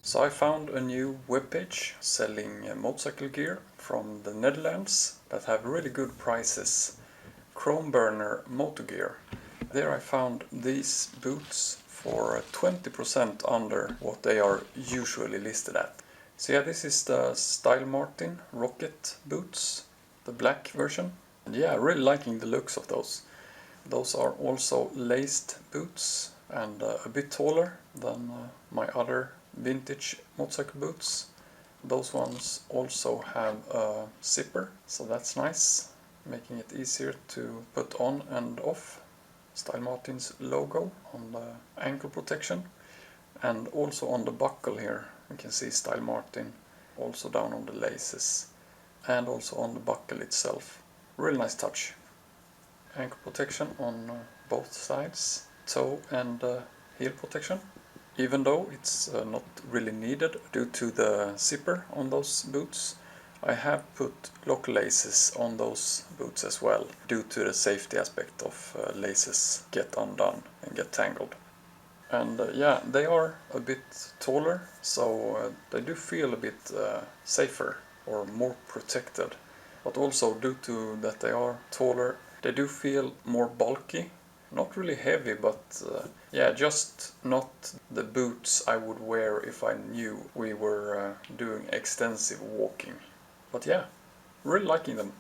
So I found a new webpage selling motorcycle gear from the Netherlands that have really good prices. Chrome burner motor gear. There I found these boots for 20% under what they are usually listed at. So yeah, this is the Stylmartin Rocket boots, the black version. And yeah, really liking the looks of those. Those are also laced boots and a bit taller than my other vintage motorcycle boots. Those ones also have a zipper, so that's nice, making it easier to put on and off. Stylmartin's logo on the ankle protection, and also on the buckle here you can see Stylmartin, also down on the laces and also on the buckle itself. Really nice touch. Ankle protection on both sides, toe and heel protection, even though it's not really needed due to the zipper on those boots. I have put lock laces on those boots as well, due to the safety aspect of laces get undone and get tangled. And yeah, they are a bit taller, so they do feel a bit safer or more protected. But also due to that they are taller, they do feel more bulky. Not really heavy, but yeah, just not the boots I would wear if I knew we were doing extensive walking. But yeah, really liking them.